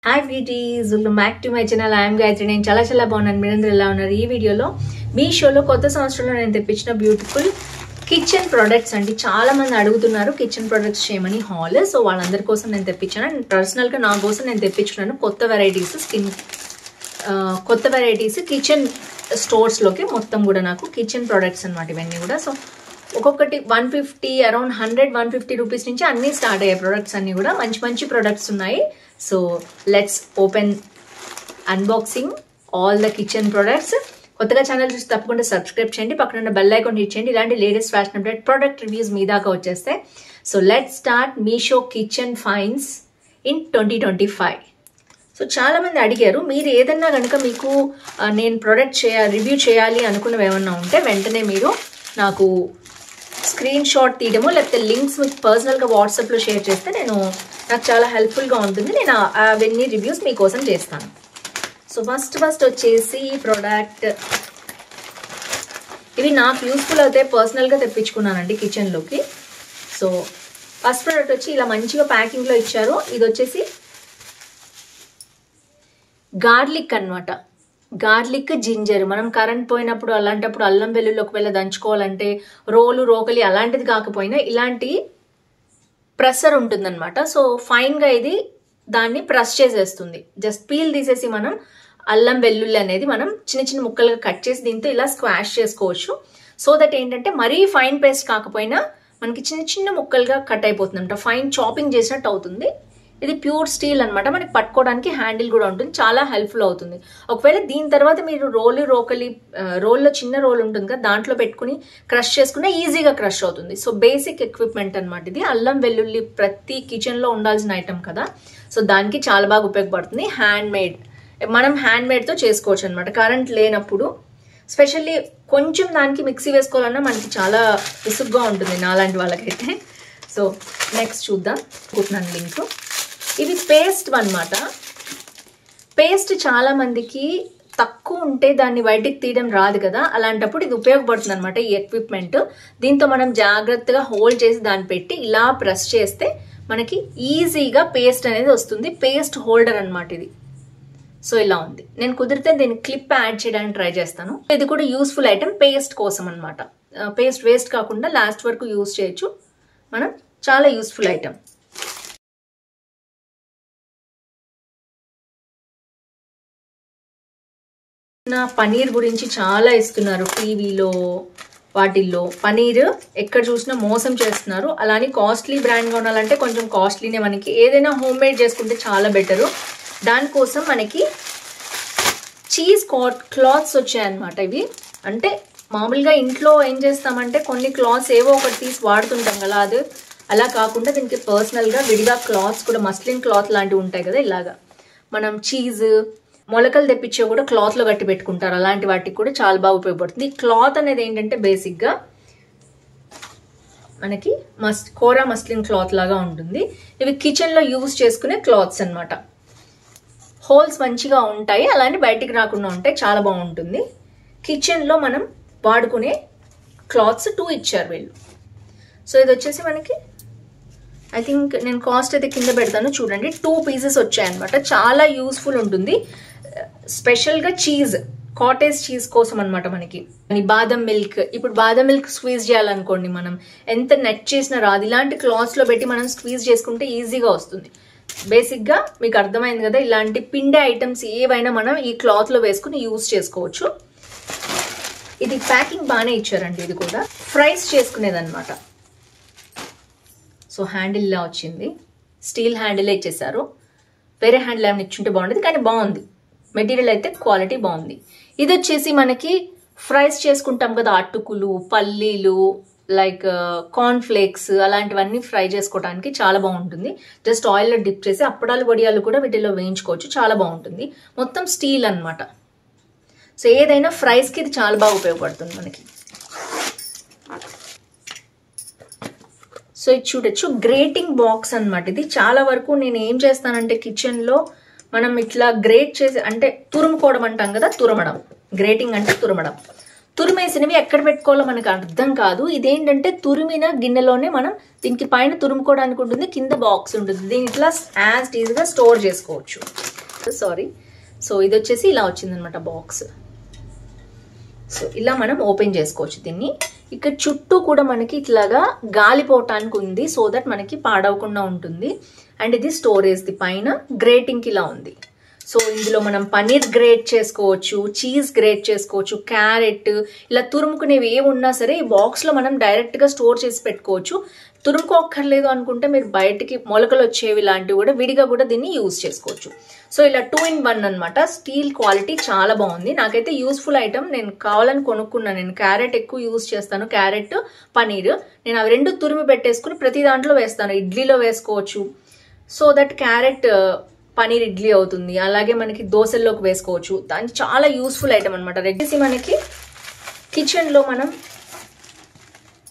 Hi beauties, welcome back to my channel. I am Gayatri. నేను చాలా బాగున్నాను. మీరందరూ ఎలా ఉన్నారు? ఈ వీడియోలో మీ షోలో కొత్త సంవత్సరంలో నేను తెప్పించిన బ్యూటిఫుల్ కిచెన్ ప్రొడక్ట్స్ అండి. చాలా మంది అడుగుతున్నారు కిచెన్ ప్రొడక్ట్స్ చేయమని హాల్. సో వాళ్ళందరి కోసం నేను తెప్పించాను. పర్సనల్గా నా కోసం నేను తెప్పించుకున్నాను కొత్త వెరైటీస్ కిచెన్ స్టోర్స్లోకి మొత్తం కూడా నాకు కిచెన్ ప్రొడక్ట్స్ అనమాట ఇవన్నీ కూడా. సో ఒక్కొక్కటి 150 అరౌండ్ 100-150 రూపీస్ నుంచి అన్నీ స్టార్ట్ అయ్యాయి ప్రొడక్ట్స్ అన్నీ కూడా. మంచి ప్రొడక్ట్స్ ఉన్నాయి. So let's open unboxing all the kitchen products. కొత్తగా ఛానల్ చూసి తప్పకుండా సబ్స్క్రైబ్ చేయండి, పక్కన ఉన్న బెల్ ఐకాన్ హిట్ చేయండి. ఇలాంటి latest fashion update product reviews మీ దాకా వచ్చేస్తాయి. So let's start Meesho kitchen finds in 2025. So చాలా మంది అడిగారు, మీరు ఏదన్నా కనుక మీకు నేను ప్రొడక్ట్ రివ్యూ చేయాలి అనుకున్నవి ఏమన్నా ఉంటే వెంటనే మీరు నాకు స్క్రీన్ షాట్ తీయడము లేకపోతే లింక్స్ మీకు పర్సనల్గా వాట్సాప్లో షేర్ చేస్తే నాకు చాలా హెల్ప్ఫుల్గా ఉంటుంది. నేను అవన్నీ రివ్యూస్ మీకోసం చేస్తాను. సో ఫస్ట్ వచ్చేసి ఈ ప్రోడక్ట్, ఇవి నాకు యూస్ఫుల్ అవుతాయి, పర్సనల్గా తెప్పించుకున్నానండి కిచెన్లోకి. సో ఫస్ట్ ప్రోడక్ట్ వచ్చి ఇలా మంచిగా ప్యాకింగ్లో ఇచ్చారు. ఇది వచ్చేసి గార్లిక్ అన్నమాట. గార్లిక్ జింజర్, మనం కరెంట్ పోయినప్పుడు అలాంటప్పుడు అల్లం వెల్లుల్లి ఒకవేళ దంచుకోవాలంటే రోకలి అలాంటిది కాకపోయినా ఇలాంటి ప్రెషర్ ఉంటుందన్నమాట. సో ఫైన్గా ఇది దాన్ని ప్రెస్ చేసేస్తుంది. జస్ట్ పీల్ తీసేసి మనం అల్లం వెల్లుల్లి అనేది మనం చిన్న ముక్కలుగా కట్ చేసి దీంతో ఇలా స్క్వాష్ చేసుకోవచ్చు. సో దట్ ఏంటంటే మరీ ఫైన్ పేస్ట్ కాకపోయినా మనకి చిన్న ముక్కలుగా కట్ అయిపోతుంది అనమాట, ఫైన్ చాపింగ్ చేసినట్టు అవుతుంది. ఇది ప్యూర్ స్టీల్ అనమాట, మనకి పట్టుకోవడానికి హ్యాండిల్ కూడా ఉంటుంది, చాలా హెల్ప్ఫుల్ అవుతుంది. ఒకవేళ దీని తర్వాత మీరు రోకలి రోల్లో చిన్న రోల్ ఉంటుంది కదా, దాంట్లో పెట్టుకుని క్రష్ చేసుకున్నా ఈజీగా క్రష్ అవుతుంది. సో బేసిక్ ఎక్విప్మెంట్ అనమాట ఇది. అల్లం వెల్లుల్లి ప్రతి కిచెన్లో ఉండాల్సిన ఐటమ్ కదా, సో దానికి చాలా బాగా ఉపయోగపడుతుంది. మనం హ్యాండ్ మేడ్తో చేసుకోవచ్చు అనమాట కరెంట్ లేనప్పుడు. స్పెషల్లీ కొంచెం దానికి మిక్సీ వేసుకోవాలన్నా మనకి చాలా విసుగ్గా ఉంటుంది నాలాంటి వాళ్ళకైతే. సో నెక్స్ట్ చూద్దాం, అనుకుంటున్నాను లింక్. ఇది పేస్ట్ అన్నమాట. పేస్ట్ చాలా మందికి తక్కువ ఉంటే దాన్ని బయటికి తీయడం రాదు కదా, అలాంటప్పుడు ఇది ఉపయోగపడుతుంది అనమాట ఈ ఎక్విప్మెంట్. దీంతో మనం జాగ్రత్తగా హోల్డ్ చేసి దాన్ని పెట్టి ఇలా ప్రెస్ చేస్తే మనకి ఈజీగా పేస్ట్ అనేది వస్తుంది. పేస్ట్ హోల్డర్ అనమాట ఇది. సో ఇలా ఉంది. నేను కుదిరితే దీన్ని క్లిప్ యాడ్ చేయడానికి ట్రై చేస్తాను. ఇది కూడా యూస్ఫుల్ ఐటమ్ పేస్ట్ కోసం అనమాట. పేస్ట్ వేస్ట్ కాకుండా లాస్ట్ వరకు యూజ్ చేయొచ్చు మనం, చాలా యూస్ఫుల్ ఐటమ్. నా పనీర్ గురించి చాలా ఇస్తున్నారు టీవీలో వాటిల్లో. పనీర్ ఎక్కడ చూసినా మోసం చేస్తున్నారు. అలానే కాస్ట్లీ బ్రాండ్గా ఉండాలంటే కొంచెం కాస్ట్లీనే, మనకి ఏదైనా హోమ్ మేడ్ చేసుకుంటే చాలా బెటరు. దానికోసం మనకి చీజ్ క్లాత్స్ వచ్చాయన్నమాట. ఇవి అంటే మామూలుగా ఇంట్లో ఏం చేస్తామంటే కొన్ని క్లాత్స్ ఏవో ఒకటి తీసి వాడుతుంటాం కదా, అది అలా కాకుండా దీనికి పర్సనల్గా విడిగా క్లాత్స్ కూడా మస్లిన్ క్లాత్ లాంటివి ఉంటాయి కదా, ఇలాగా మనం చీజ్ మొలకలు తెప్పించే కూడా క్లాత్లో కట్టి పెట్టుకుంటారు, అలాంటి వాటికి కూడా చాలా బాగా ఉపయోగపడుతుంది. ఈ క్లాత్ అనేది ఏంటంటే బేసిక్గా మనకి కోరా మస్లిన్ క్లాత్ లాగా ఉంటుంది. ఇవి కిచెన్లో యూజ్ చేసుకునే క్లాత్స్ అనమాట. హోల్స్ మంచిగా ఉంటాయి, అలానే బయటికి రాకుండా ఉంటాయి, చాలా బాగుంటుంది. కిచెన్లో మనం వాడుకునే క్లాత్స్ 2 ఇచ్చారు వీళ్ళు. సో ఇది వచ్చేసి మనకి ఐ థింక్ నేను కాస్ట్ అయితే కింద పెడతాను చూడండి. 2 పీసెస్ వచ్చాయన్నమాట, చాలా యూస్ఫుల్ ఉంటుంది. స్పెషల్గా కాటేజ్ చీజ్ కోసం అనమాట. మనకి బాదం మిల్క్, ఇప్పుడు బాదం మిల్క్ స్క్వీజ్ చేయాలనుకోండి, మనం ఎంత నెట్ చేసినా రాదు, ఇలాంటి క్లాత్స్లో పెట్టి మనం స్క్వీజ్ చేసుకుంటే ఈజీగా వస్తుంది. బేసిక్గా మీకు అర్థమైంది కదా, ఇలాంటి పిండి ఐటమ్స్ ఏవైనా మనం ఈ క్లాత్లో వేసుకుని యూజ్ చేసుకోవచ్చు. ఇది ప్యాకింగ్ బాగానే ఇచ్చారండి. ఇది కూడా ఫ్రైస్ చేసుకునేది అనమాట. సో హ్యాండిల్ ఇలా వచ్చింది, స్టీల్ హ్యాండిల్ ఇచ్చేసారు. వేరే హ్యాండిల్ ఏమైనా ఇచ్చుంటే బాగుండేది, కానీ బాగుంది. మెటీరియల్ అయితే క్వాలిటీ బాగుంది. ఇది వచ్చేసి మనకి ఫ్రైస్ చేసుకుంటాం కదా, అటుకులు, పల్లీలు, లైక్ కార్న్ ఫ్లేక్స్ అలాంటివన్నీ ఫ్రై చేసుకోవడానికి చాలా బాగుంటుంది. జస్ట్ ఆయిల్లో డిప్ చేసి అప్పడాలు వడియాలు కూడా వీటిలో వేయించుకోవచ్చు, చాలా బాగుంటుంది. మొత్తం స్టీల్ అనమాట. సో ఏదైనా ఫ్రైస్కి ఇది చాలా బాగా ఉపయోగపడుతుంది మనకి. సో ఇది చూడొచ్చు, గ్రేటింగ్ బాక్స్ అనమాట. ఇది చాలా వరకు నేను ఏం చేస్తానంటే కిచెన్లో మనం ఇట్లా గ్రేట్ చేసి, అంటే తురుముకోవడం అంటాం కదా, తురమడం. గ్రేటింగ్ అంటే తురమడం. తురిమేసినవి ఎక్కడ పెట్టుకోవాలో మనకు అర్థం కాదు. ఇదేంటంటే తురిమిన గిన్నెలోనే మనం దీనికి పైన తురుముకోవడానికి ఉంటుంది, కింద బాక్స్ ఉంటుంది. దీని ఇట్లా యాజ్ ఈజీగా స్టోర్ చేసుకోవచ్చు. సారీ. సో ఇది వచ్చేసి ఇలా వచ్చిందనమాట బాక్స్. సో ఇలా మనం ఓపెన్ చేసుకోవచ్చు దీన్ని. ఇక్కడ చుట్టూ కూడా మనకి ఇట్లాగా గాలిపోవటానికి ఉంది, సో దట్ మనకి పాడవకుండా ఉంటుంది. అండ్ ఇది స్టోరేజ్ది, పైన గ్రేటింగ్కి ఇలా ఉంది. సో ఇందులో మనం పన్నీర్ గ్రేట్ చేసుకోవచ్చు, చీజ్ గ్రేట్ చేసుకోవచ్చు, క్యారెట్, ఇలా తురుముకునేవి ఏ ఉన్నా సరే ఈ బాక్స్లో మనం డైరెక్ట్గా స్టోర్ చేసి పెట్టుకోవచ్చు. తురుముకోక్కర్లేదు అనుకుంటే మీరు బయటికి మొలకలు వచ్చేవి లాంటివి కూడా విడిగా కూడా దీన్ని యూజ్ చేసుకోవచ్చు. సో ఇలా 2 in 1 అనమాట. స్టీల్ క్వాలిటీ చాలా బాగుంది. నాకైతే యూస్ఫుల్ ఐటమ్, నేను కావాలని కొనుక్కున్నాను. నేను క్యారెట్ ఎక్కువ యూజ్ చేస్తాను, క్యారెట్ పనీర్. నేను అవి రెండు తురిమి పెట్టేసుకుని ప్రతి దాంట్లో వేస్తాను. ఇడ్లీలో వేసుకోవచ్చు, so that carrot paneer idli అవుతుంది. అలాగే మనకి దోశల్లోకి వేసుకోవచ్చు. దానికి చాలా యూస్ఫుల్ ఐటమ్ అనమాట. రెగ్యులర్గా మనకి కిచెన్లో మనం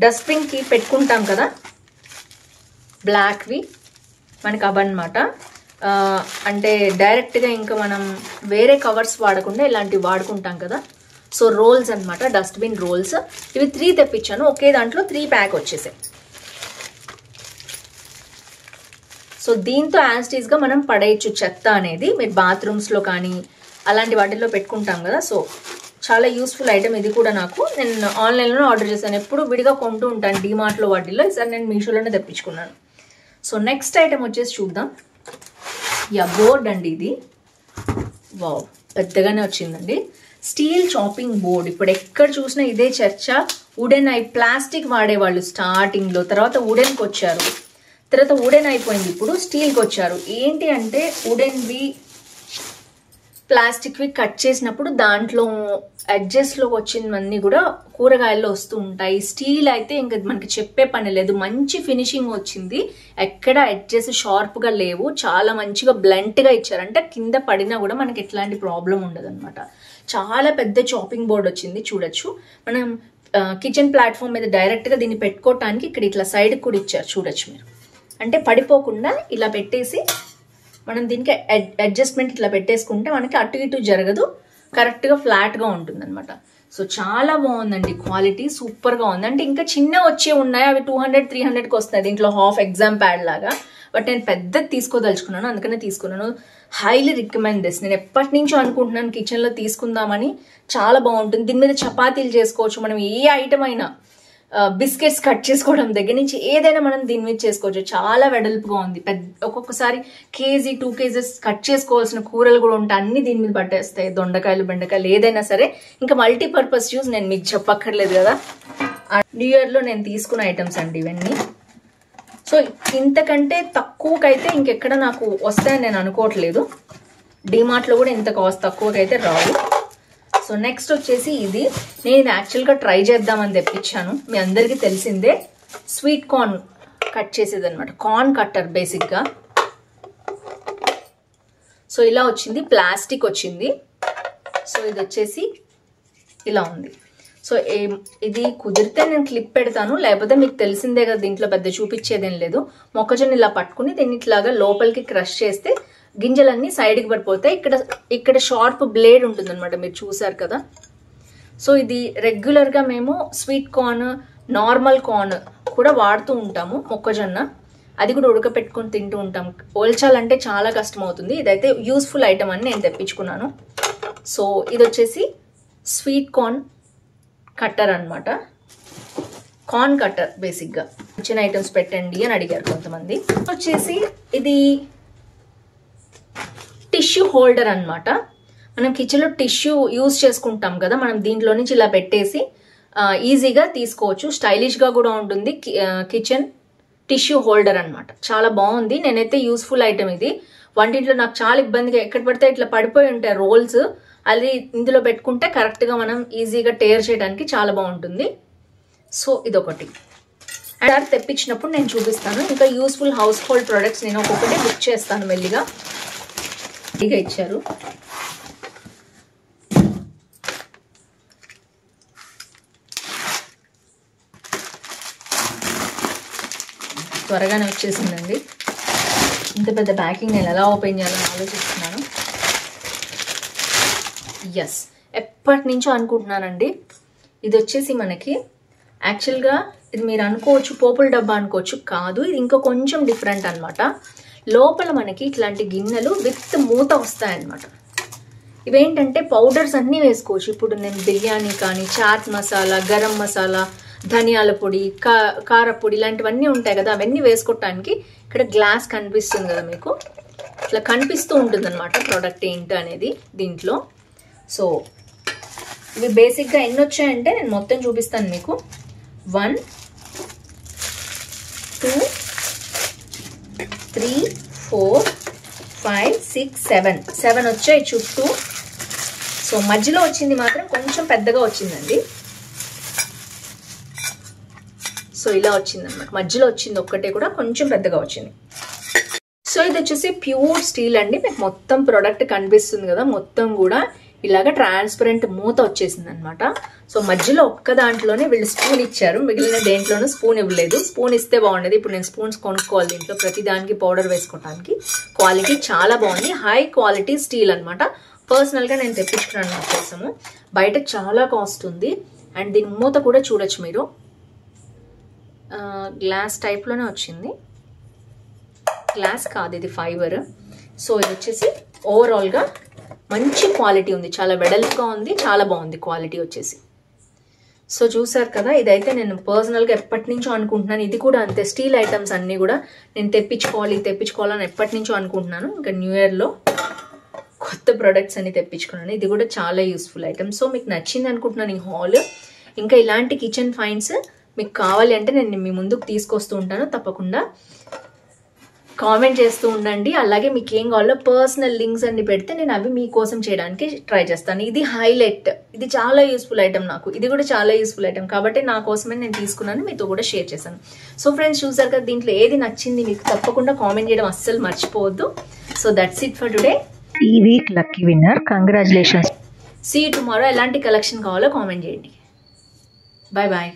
డస్ట్బిన్కి పెట్టుకుంటాం కదా బ్లాక్వి, మనకి అవన్నమాట. అంటే డైరెక్ట్గా ఇంకా మనం వేరే కవర్స్ వాడకుండా ఇలాంటివి వాడుకుంటాం కదా. సో రోల్స్ అనమాట, డస్ట్బిన్ రోల్స్. ఇవి 3 తెప్పించాను, ఒకే దాంట్లో 3 ప్యాక్ వచ్చేసాయి. సో దీంతో యాస్టీస్గా మనం పడేయచ్చు చెత్త అనేది. మీరు బాత్రూమ్స్లో కానీ అలాంటి వాటిల్లో పెట్టుకుంటాం కదా. సో చాలా యూస్ఫుల్ ఐటమ్ ఇది కూడా. నేను ఆన్లైన్లోనే ఆర్డర్ చేశాను, ఎప్పుడు విడిగా కొంటూ ఉంటాను డీమార్ట్లో వాటిల్లో. ఈసారి నేను మీషోలోనే తెప్పించుకున్నాను. సో నెక్స్ట్ ఐటమ్ వచ్చేసి చూద్దాం. బోర్డ్ అండి ఇది. వావ్, పెద్దగానే వచ్చిందండి. Steel chopping board. ఇప్పుడు ఎక్కడ చూసినా ఇదే చర్చ. వుడెన్ ప్లాస్టిక్ వాడేవాళ్ళు స్టార్టింగ్లో, తర్వాత వుడెన్కి వచ్చారు, తర్వాత వుడెన్ అయిపోయింది, ఇప్పుడు స్టీల్కి వచ్చారు. ఏంటి అంటే వుడెన్వి ప్లాస్టిక్వి కట్ చేసినప్పుడు దాంట్లో ఎడ్జెస్లో వచ్చినవన్నీ కూడా కూరగాయల్లో వస్తూ ఉంటాయి. స్టీల్ అయితే ఇంకా మనకి చెప్పే పని లేదు, మంచి ఫినిషింగ్ వచ్చింది. ఎక్కడ ఎడ్జెస్ షార్ప్గా లేవు, చాలా మంచిగా బ్లంట్గా ఇచ్చారు. అంటే కింద పడినా కూడా మనకి ఎట్లాంటి ప్రాబ్లం ఉండదు అనమాట. చాలా పెద్ద చాపింగ్ బోర్డ్ వచ్చింది, చూడొచ్చు. మనం కిచెన్ ప్లాట్ఫామ్ మీద డైరెక్ట్గా దీన్ని పెట్టుకోవటానికి ఇక్కడ ఇట్లా సైడ్కి కూడా ఇచ్చారు, చూడొచ్చు మీరు. అంటే పడిపోకుండా ఇలా పెట్టేసి మనం దీనికి అడ్జస్ట్మెంట్ ఇట్లా పెట్టేసుకుంటే మనకి అటు ఇటు జరగదు, కరెక్ట్గా ఫ్లాట్గా ఉంటుంది అనమాట. సో చాలా బాగుందండి, క్వాలిటీ సూపర్గా ఉంది. అంటే ఇంకా చిన్న వచ్చే ఉన్నాయి, అవి 200-300కి వస్తాయి. దీంట్లో హాఫ్ ఎగ్జామ్ ప్యాడ్ లాగా. బట్ నేను పెద్దది తీసుకోదలుచుకున్నాను, అందుకనే తీసుకున్నాను. Highly recommend this. నేను ఎప్పటి నుంచో అనుకుంటున్నాను కిచెన్లో తీసుకుందామని. చాలా బాగుంటుంది. దీని మీద చపాతీలు చేసుకోవచ్చు, మనం ఏ ఐటమ్ అయినా, బిస్కెట్స్ కట్ చేసుకోవడం దగ్గర నుంచి ఏదైనా మనం దీని మీద చేసుకోవచ్చు. చాలా వెడల్పుగా ఉంది. ఒక్కొక్కసారి 1-2 kgs కట్ చేసుకోవాల్సిన కూరలు కూడా ఉంటాయి, అన్ని దీని మీద పట్టేస్తాయి. దొండకాయలు, బెండకాయలు, ఏదైనా సరే. ఇంకా మల్టీపర్పస్ యూజ్ నేను మీకు చెప్పక్కర్లేదు కదా. న్యూ ఇయర్లో నేను తీసుకున్న ఐటమ్స్ అండి ఇవన్నీ. సో ఇంతకంటే తక్కువకైతే ఇంకెక్కడ నాకు వస్తాయని నేను అనుకోవట్లేదు. డిమార్ట్లో కూడా ఇంత కాస్ట్ తక్కువకైతే రావు. సో నెక్స్ట్ వచ్చేసి ఇది నేను ఇది యాక్చువల్గా ట్రై చేద్దామని తెప్పించాను. మీ అందరికీ తెలిసిందే, స్వీట్ కార్న్ కట్ చేసేది అనమాట. కార్న్ కట్టర్ బేసిక్గా. సో ఇలా వచ్చింది, ప్లాస్టిక్ వచ్చింది. సో ఇది వచ్చేసి ఇలా ఉంది. సో ఇది కుదిరితే నేను క్లిప్ పెడతాను, లేకపోతే మీకు తెలిసిందే కదా, దీంట్లో పెద్ద చూపించేదేం లేదు. మొక్కజొన్న ఇలా పట్టుకుని దీన్ని ఇట్లాగా లోపలికి క్రష్ చేస్తే గింజలన్నీ సైడ్కి పడిపోతాయి. ఇక్కడ షార్ప్ బ్లేడ్ ఉంటుంది అనమాట, మీరు చూసారు కదా. సో ఇది రెగ్యులర్గా మేము స్వీట్ కార్న్, నార్మల్ కార్న్ కూడా వాడుతూ ఉంటాము. మొక్కజొన్న అది కూడా ఉడకపెట్టుకొని తింటూ ఉంటాం. ఓల్చాలంటే చాలా కష్టం అవుతుంది. ఇదైతే యూస్ఫుల్ ఐటమ్ అని నేను తెప్పించుకున్నాను. సో ఇది వచ్చేసి స్వీట్ కార్న్ కట్టర్ అనమాట. కార్న్ కట్టర్ బేసిక్గా. చిన్న ఐటమ్స్ పెట్టండి అని అడిగారు కొంతమంది. వచ్చేసి ఇది టిష్యూ హోల్డర్ అనమాట. మనం కిచెన్లో టిష్యూ యూజ్ చేసుకుంటాం కదా, మనం దీంట్లో నుంచి ఇలా పెట్టేసి ఈజీగా తీసుకోవచ్చు. స్టైలిష్గా కూడా ఉంటుంది. కిచెన్ టిష్యూ హోల్డర్ అనమాట. చాలా బాగుంది. నేనైతే యూస్ఫుల్ ఐటమ్ ఇది. వంటింట్లో నాకు చాలా ఇబ్బందిగా ఎక్కడ పడితే ఇట్లా పడిపోయి ఉంటాయి రోల్స్, అది ఇందులో పెట్టుకుంటే కరెక్ట్గా మనం ఈజీగా టేర్ చేయడానికి చాలా బాగుంటుంది. సో ఇదొకటి. అండ్ తెప్పించినప్పుడు నేను చూపిస్తాను. ఇంకా యూస్ఫుల్ హౌస్ హోల్డ్ ప్రొడక్ట్స్ నేను ఒక్కొక్కటి బుక్ చేస్తాను మెల్లిగా. ఇక ఇచ్చారు. త్వరగానే వచ్చేసిందండి. ఇంత పెద్ద ప్యాకింగ్ నేను ఎలా ఓపెన్ చేయాలని ఆలోచిస్తున్నాను. ఎస్, ఎప్పటి నుంచో అనుకుంటున్నానండి. ఇది వచ్చేసి మనకి యాక్చువల్గా ఇది మీరు అనుకోవచ్చు పోపుల డబ్బా అనుకోవచ్చు, కాదు. ఇది ఇంకా కొంచెం డిఫరెంట్ అనమాట. లోపల మనకి ఇట్లాంటి గిన్నెలు విత్ మూత వస్తాయన్నమాట. ఇవేంటంటే పౌడర్స్ అన్నీ వేసుకోవచ్చు. ఇప్పుడు నేను బిర్యానీ కానీ, చాట్ మసాలా, గరం మసాలా, ధనియాల పొడి, కారపొడి ఇలాంటివన్నీ ఉంటాయి కదా, అవన్నీ వేసుకోవటానికి. ఇక్కడ గ్లాస్ కనిపిస్తుంది కదా మీకు, ఇట్లా కనిపిస్తూ ఉంటుంది అనమాట ప్రోడక్ట్ ఏంటి అనేది దీంట్లో. సో ఇవి బేసిక్గా ఎన్ని వచ్చాయంటే నేను మొత్తం చూపిస్తాను మీకు. 1 2 3 4 5 6 7 వచ్చాయి చుట్టూ. సో మధ్యలో వచ్చింది మాత్రం కొంచెం పెద్దగా వచ్చిందండి. సో ఇలా వచ్చింది అనమాట, మధ్యలో వచ్చింది ఒక్కటే కూడా కొంచెం పెద్దగా వచ్చింది. సో ఇది వచ్చేసి ప్యూర్ స్టీల్ అండి. మీకు మొత్తం ప్రోడక్ట్ కనిపిస్తుంది కదా, మొత్తం కూడా ఇలాగ ట్రాన్స్పరెంట్ మూత వచ్చేసింది అనమాట. సో మధ్యలో ఒక్క దాంట్లోనే వీళ్ళు స్పూన్ ఇచ్చారు, మిగిలిన దేంట్లోనూ స్పూన్ ఇవ్వలేదు. స్పూన్ ఇస్తే బాగుండేది. ఇప్పుడు నేను స్పూన్స్ కొనుక్కోవాలి దీంట్లో, ప్రతి దానికి పౌడర్ వేసుకోవడానికి. క్వాలిటీ చాలా బాగుంది, హై క్వాలిటీ స్టీల్ అనమాట. పర్సనల్గా నేను తెప్పించుకున్నాను నా కోసము. బయట చాలా కాస్ట్ ఉంది. అండ్ దీని మూత కూడా చూడొచ్చు మీరు, గ్లాస్ టైప్లోనే వచ్చింది. గ్లాస్ కాదు, ఇది ఫైబర్. సో ఇది వచ్చేసి ఓవరాల్గా మంచి క్వాలిటీ ఉంది, చాలా వెడల్పుగా ఉంది, చాలా బాగుంది క్వాలిటీ వచ్చేసి. సో చూసారు కదా, ఇదైతే నేను పర్సనల్గా ఎప్పటి నుంచో అనుకుంటున్నాను. ఇది కూడా అంతే, స్టీల్ ఐటమ్స్ అన్నీ కూడా నేను తెప్పించుకోవాలని ఎప్పటి నుంచో అనుకుంటున్నాను. ఇంకా న్యూ ఇయర్లో కొత్త ప్రొడక్ట్స్ అన్ని తెప్పించుకున్నాను. ఇది కూడా చాలా యూస్ఫుల్ ఐటమ్. సో మీకు నచ్చింది అనుకుంటున్నాను ఈ హాల్. ఇంకా ఇలాంటి కిచెన్ ఫైండ్స్ మీకు కావాలి అంటే నేను మీ ముందుకు తీసుకొస్తూ ఉంటాను. తప్పకుండా కామెంట్ చేస్తూ ఉండండి. అలాగే మీకు ఏం కావాలో పర్సనల్ లింక్స్ అన్ని పెడితే నేను అవి మీకోసం చేయడానికి ట్రై చేస్తాను. ఇది హైలైట్, ఇది చాలా యూస్ఫుల్ ఐటమ్ నాకు. ఇది కూడా చాలా యూస్ఫుల్ ఐటమ్ కాబట్టి నా కోసమే నేను తీసుకున్నాను, మీతో కూడా షేర్ చేశాను. సో ఫ్రెండ్స్ చూసారు కదా, దీంట్లో ఏది నచ్చింది మీకు తప్పకుండా కామెంట్ చేయడం అస్సలు మర్చిపోవద్దు. So that's it for today. ఈ week lucky winner, congratulations. See you tomorrow. ఎలాంటి కలెక్షన్ కావాలో కామెంట్ చేయండి. Bye bye.